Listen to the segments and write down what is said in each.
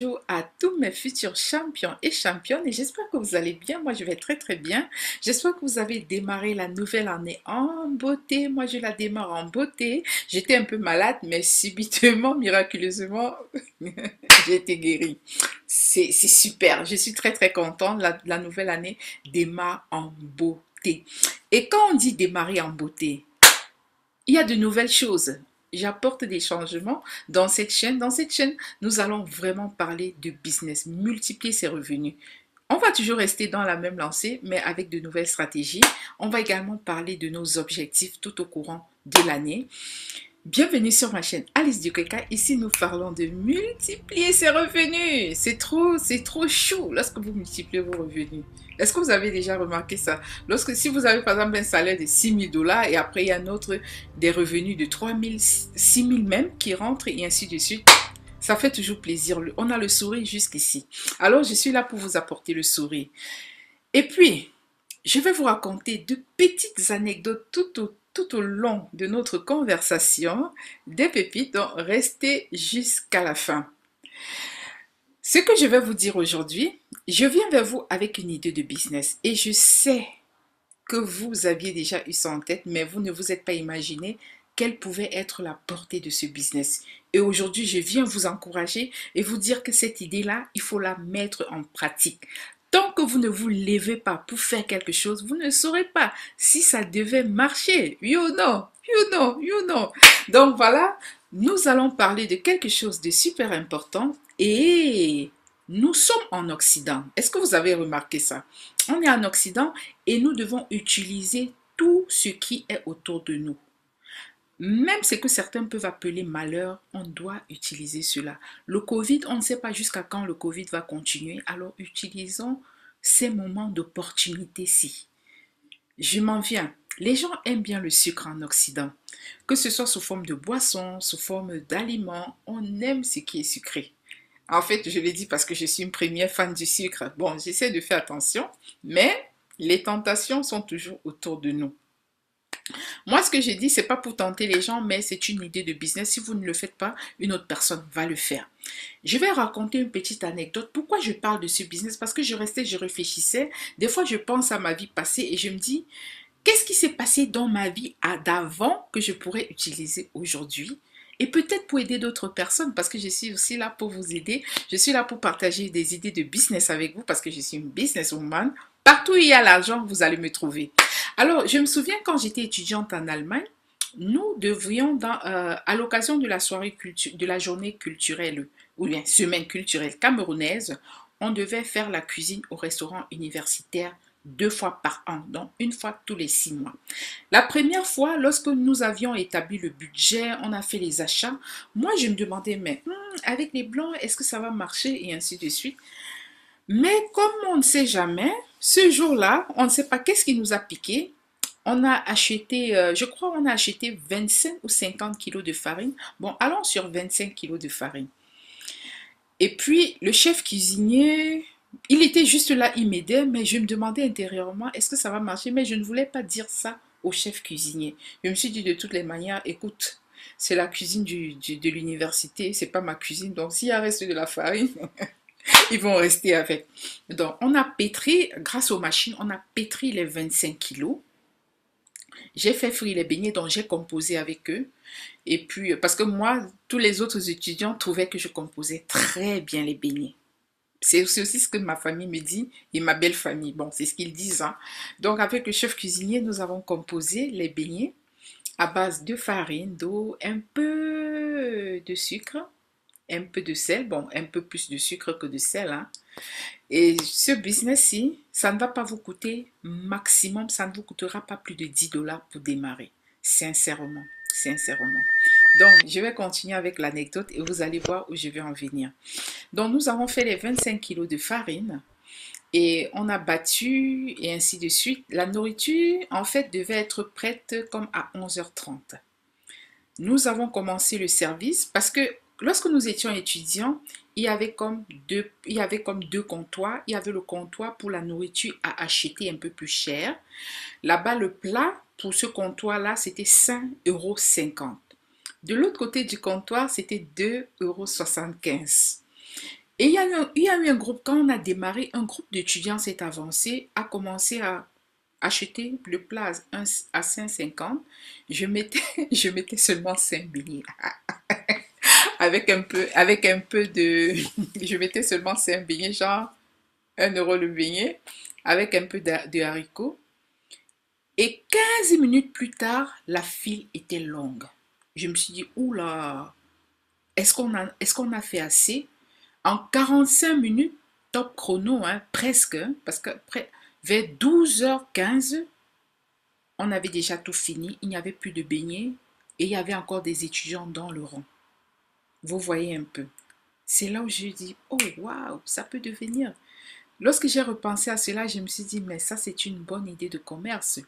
Bonjour à tous mes futurs champions et championnes et j'espère que vous allez bien. Moi, je vais très très bien. J'espère que vous avez démarré la nouvelle année en beauté. Moi, je la démarre en beauté. J'étais un peu malade, mais subitement, miraculeusement, j'ai été guérie. C'est super. Je suis très très contente. La nouvelle année démarre en beauté. Et quand on dit démarrer en beauté, il y a de nouvelles choses. J'apporte des changements dans cette chaîne. Dans cette chaîne, nous allons vraiment parler de business, multiplier ses revenus. On va toujours rester dans la même lancée, mais avec de nouvelles stratégies. On va également parler de nos objectifs tout au courant de l'année. Bienvenue sur ma chaîne Alice Dukeka. Ici, nous parlons de multiplier ses revenus. C'est trop chou lorsque vous multipliez vos revenus. Est-ce que vous avez déjà remarqué ça? Si vous avez par exemple un salaire de 6 000 $ et après il y a un autre des revenus de 3 000, 6 000 même qui rentrent et ainsi de suite. Ça fait toujours plaisir. On a le sourire jusqu'ici. Alors, je suis là pour vous apporter le sourire. Et puis, je vais vous raconter de petites anecdotes tout au long de notre conversation, des pépites, donc restez jusqu'à la fin. Ce que je vais vous dire aujourd'hui, je viens vers vous avec une idée de business et je sais que vous aviez déjà eu ça en tête, mais vous ne vous êtes pas imaginé quelle pouvait être la portée de ce business. Et aujourd'hui, je viens vous encourager et vous dire que cette idée-là, il faut la mettre en pratique. Tant que vous ne vous levez pas pour faire quelque chose, vous ne saurez pas si ça devait marcher. Oui ou non? Oui ou non? Oui ou non? Donc voilà, nous allons parler de quelque chose de super important et nous sommes en Occident. Est-ce que vous avez remarqué ça? On est en Occident et nous devons utiliser tout ce qui est autour de nous. Même ce que certains peuvent appeler malheur, on doit utiliser cela. Le Covid, on ne sait pas jusqu'à quand le Covid va continuer, alors utilisons ces moments d'opportunité-ci. Je m'en viens. Les gens aiment bien le sucre en Occident. Que ce soit sous forme de boisson, sous forme d'aliments, on aime ce qui est sucré. En fait, je l'ai dit parce que je suis une première fan du sucre. Bon, j'essaie de faire attention, mais les tentations sont toujours autour de nous. Moi, ce que j'ai dit, c'est pas pour tenter les gens, mais c'est une idée de business. Si vous ne le faites pas, une autre personne va le faire. Je vais raconter une petite anecdote. Pourquoi je parle de ce business? Parce que je restais, je réfléchissais. Des fois, je pense à ma vie passée et je me dis, qu'est-ce qui s'est passé dans ma vie d'avant que je pourrais utiliser aujourd'hui? Et peut-être pour aider d'autres personnes, parce que je suis aussi là pour vous aider. Je suis là pour partager des idées de business avec vous, parce que je suis une businesswoman. Partout où il y a l'argent, vous allez me trouver. Alors, je me souviens quand j'étais étudiante en Allemagne, nous devions, à l'occasion de la soirée de la journée culturelle, ou bien semaine culturelle camerounaise, on devait faire la cuisine au restaurant universitaire 2 fois par an, donc une fois tous les 6 mois. La première fois, lorsque nous avions établi le budget, on a fait les achats, moi je me demandais, mais avec les blancs, est-ce que ça va marcher et ainsi de suite. Mais comme on ne sait jamais, ce jour-là, on ne sait pas qu'est-ce qui nous a piqué. On a acheté, je crois, on a acheté 25 ou 50 kilos de farine. Bon, allons sur 25 kilos de farine. Et puis, le chef cuisinier, il était juste là, il m'aidait, mais je me demandais intérieurement, est-ce que ça va marcher? Mais je ne voulais pas dire ça au chef cuisinier. Je me suis dit de toutes les manières, écoute, c'est la cuisine de l'université, c'est pas ma cuisine, donc s'il y a reste de la farine, ils vont rester avec. Donc, on a pétri, grâce aux machines, on a pétri les 25 kilos. J'ai fait frire les beignets, donc j'ai composé avec eux. Et puis, parce que moi, tous les autres étudiants trouvaient que je composais très bien les beignets. C'est aussi ce que ma famille me dit et ma belle famille. Bon, c'est ce qu'ils disent, hein. Donc, avec le chef cuisinier, nous avons composé les beignets à base de farine, d'eau, un peu de sucre, un peu de sel. Bon, un peu plus de sucre que de sel, hein. Et ce business-ci, ça ne va pas vous coûter maximum, ça ne vous coûtera pas plus de 10 $ pour démarrer. Sincèrement, sincèrement. Donc, je vais continuer avec l'anecdote et vous allez voir où je vais en venir. Donc, nous avons fait les 25 kilos de farine et on a battu et ainsi de suite. La nourriture, en fait, devait être prête comme à 11h30. Nous avons commencé le service parce que lorsque nous étions étudiants, il y avait comme deux comptoirs. Il y avait le comptoir pour la nourriture à acheter un peu plus cher. Là-bas, le plat pour ce comptoir-là, c'était 5,50 €. De l'autre côté du comptoir, c'était 2,75 €. Et il y a eu un groupe, quand on a démarré, un groupe d'étudiants s'est avancé, a commencé à acheter le plat à 5,50. Je mettais seulement 5 beignets. Avec un peu de, je mettais seulement 5 beignets, genre 1 € le beignet, avec un peu de haricots. Et 15 minutes plus tard, la file était longue. Je me suis dit, oula, est-ce qu'on a fait assez? En 45 minutes, top chrono, hein, presque, hein, parce que vers 12h15, on avait déjà tout fini, il n'y avait plus de beignets et il y avait encore des étudiants dans le rang. Vous voyez un peu. C'est là où je dis, oh waouh, ça peut devenir. Lorsque j'ai repensé à cela, je me suis dit, mais ça, c'est une bonne idée de commerce.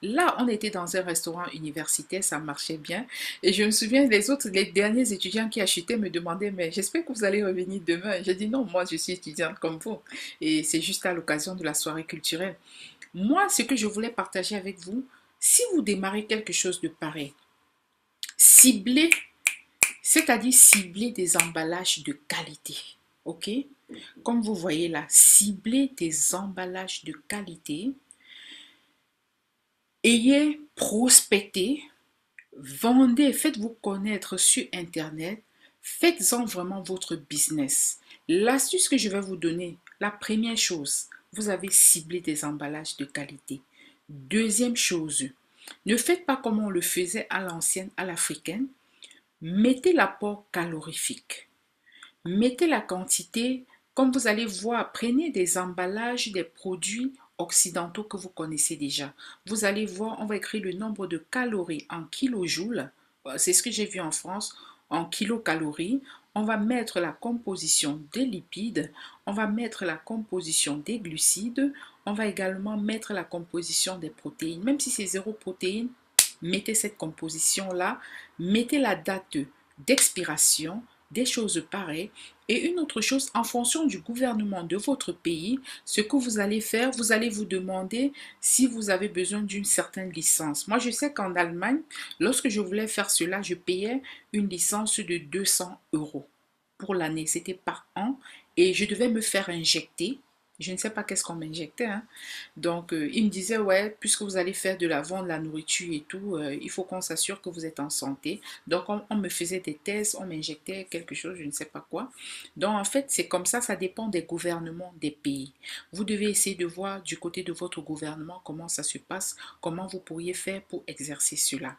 Là, on était dans un restaurant universitaire, ça marchait bien. Et je me souviens, les derniers étudiants qui achetaient me demandaient, mais j'espère que vous allez revenir demain. J'ai dit, non, moi, je suis étudiante comme vous. Et c'est juste à l'occasion de la soirée culturelle. Moi, ce que je voulais partager avec vous, si vous démarrez quelque chose de pareil, ciblez, c'est-à-dire ciblez des emballages de qualité. OK? Comme vous voyez là, ciblez des emballages de qualité. Ayez prospecté, vendez, faites-vous connaître sur Internet. Faites-en vraiment votre business. L'astuce que je vais vous donner, la première chose, vous avez ciblé des emballages de qualité. Deuxième chose, ne faites pas comme on le faisait à l'ancienne, à l'africaine. Mettez l'apport calorifique. Mettez la quantité, comme vous allez voir, prenez des emballages des produits occidentaux que vous connaissez déjà. Vous allez voir, on va écrire le nombre de calories en kilojoules. C'est ce que j'ai vu en France, en kilocalories. On va mettre la composition des lipides, on va mettre la composition des glucides, on va également mettre la composition des protéines. Même si c'est zéro protéine, mettez cette composition-là, mettez la date d'expiration, des choses pareilles. Et une autre chose, en fonction du gouvernement de votre pays, ce que vous allez faire, vous allez vous demander si vous avez besoin d'une certaine licence. Moi, je sais qu'en Allemagne, lorsque je voulais faire cela, je payais une licence de 200 € pour l'année. C'était par an et je devais me faire injecter. Je ne sais pas qu'est-ce qu'on m'injectait, hein. Donc, il me disait, ouais, puisque vous allez faire de la vente, de la nourriture et tout, il faut qu'on s'assure que vous êtes en santé. Donc, on me faisait des tests, on m'injectait quelque chose, je ne sais pas quoi. Donc, en fait, c'est comme ça dépend des gouvernements des pays. Vous devez essayer de voir du côté de votre gouvernement comment ça se passe, comment vous pourriez faire pour exercer cela.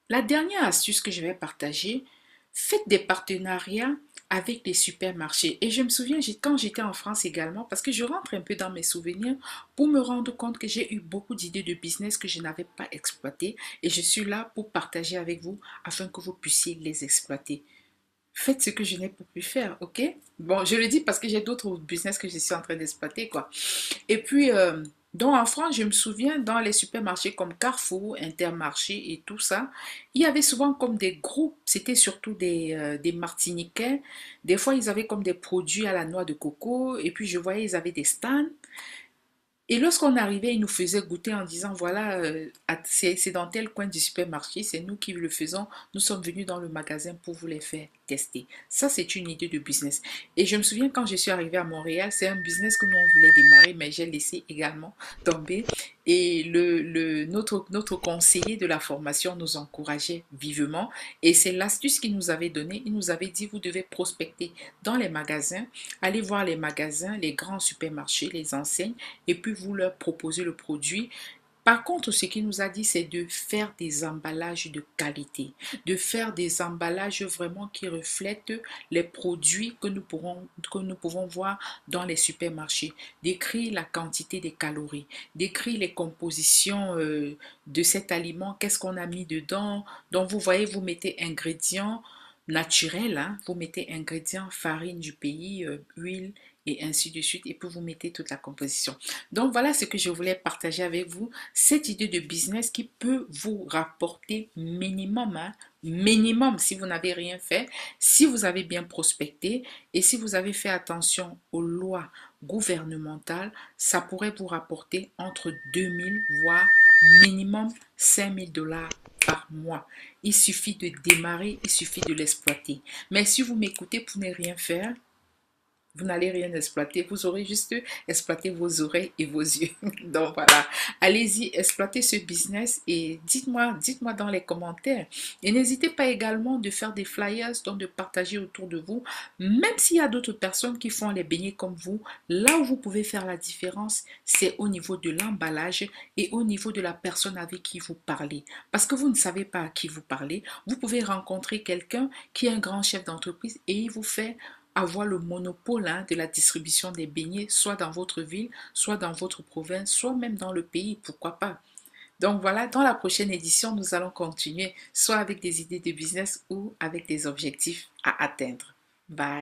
La dernière astuce que je vais partager, faites des partenariats avec les supermarchés. Et je me souviens, quand j'étais en France également, parce que je rentre un peu dans mes souvenirs pour me rendre compte que j'ai eu beaucoup d'idées de business que je n'avais pas exploitées. Et je suis là pour partager avec vous afin que vous puissiez les exploiter. Faites ce que je n'ai pas pu faire, ok? Bon, je le dis parce que j'ai d'autres business que je suis en train d'exploiter, quoi. Et puis, donc en France, je me souviens, dans les supermarchés comme Carrefour, Intermarché et tout ça, il y avait souvent comme des groupes, c'était surtout des Martiniquais. Des fois, ils avaient comme des produits à la noix de coco, et puis je voyais, ils avaient des stands. Et lorsqu'on arrivait, ils nous faisaient goûter en disant, voilà, c'est dans tel coin du supermarché, c'est nous qui le faisons, nous sommes venus dans le magasin pour vous les faire tester. Ça, c'est une idée de business. Et je me souviens quand je suis arrivée à Montréal, c'est un business que nous, on voulait démarrer, mais j'ai laissé également tomber. Et notre conseiller de la formation nous encourageait vivement. Et c'est l'astuce qu'il nous avait donnée. Il nous avait dit, vous devez prospecter dans les magasins, aller voir les magasins, les grands supermarchés, les enseignes, et puis vous leur proposez le produit. Par contre, ce qu'il nous a dit, c'est de faire des emballages de qualité, de faire des emballages vraiment qui reflètent les produits que nous pouvons voir dans les supermarchés, d'écrire la quantité des calories, d'écrire les compositions de cet aliment, qu'est-ce qu'on a mis dedans. Donc, vous voyez, vous mettez ingrédients naturels, hein, vous mettez ingrédients, farine du pays, huile, et ainsi de suite, et puis vous mettez toute la composition. Donc voilà ce que je voulais partager avec vous, cette idée de business qui peut vous rapporter minimum, hein, minimum si vous n'avez rien fait, si vous avez bien prospecté et si vous avez fait attention aux lois gouvernementales, ça pourrait vous rapporter entre 2000 voire minimum 5000 $ par mois. Il suffit de démarrer, il suffit de l'exploiter. Mais si vous m'écoutez pour ne rien faire, vous n'allez rien exploiter, vous aurez juste exploité vos oreilles et vos yeux. Donc voilà, allez-y, exploitez ce business et dites-moi dans les commentaires. Et n'hésitez pas également de faire des flyers, donc de partager autour de vous, même s'il y a d'autres personnes qui font les beignets comme vous, là où vous pouvez faire la différence, c'est au niveau de l'emballage et au niveau de la personne avec qui vous parlez. Parce que vous ne savez pas à qui vous parlez, vous pouvez rencontrer quelqu'un qui est un grand chef d'entreprise et il vous fait avoir le monopole de la distribution des beignets, soit dans votre ville, soit dans votre province, soit même dans le pays, pourquoi pas. Donc voilà, dans la prochaine édition, nous allons continuer, soit avec des idées de business ou avec des objectifs à atteindre. Bye.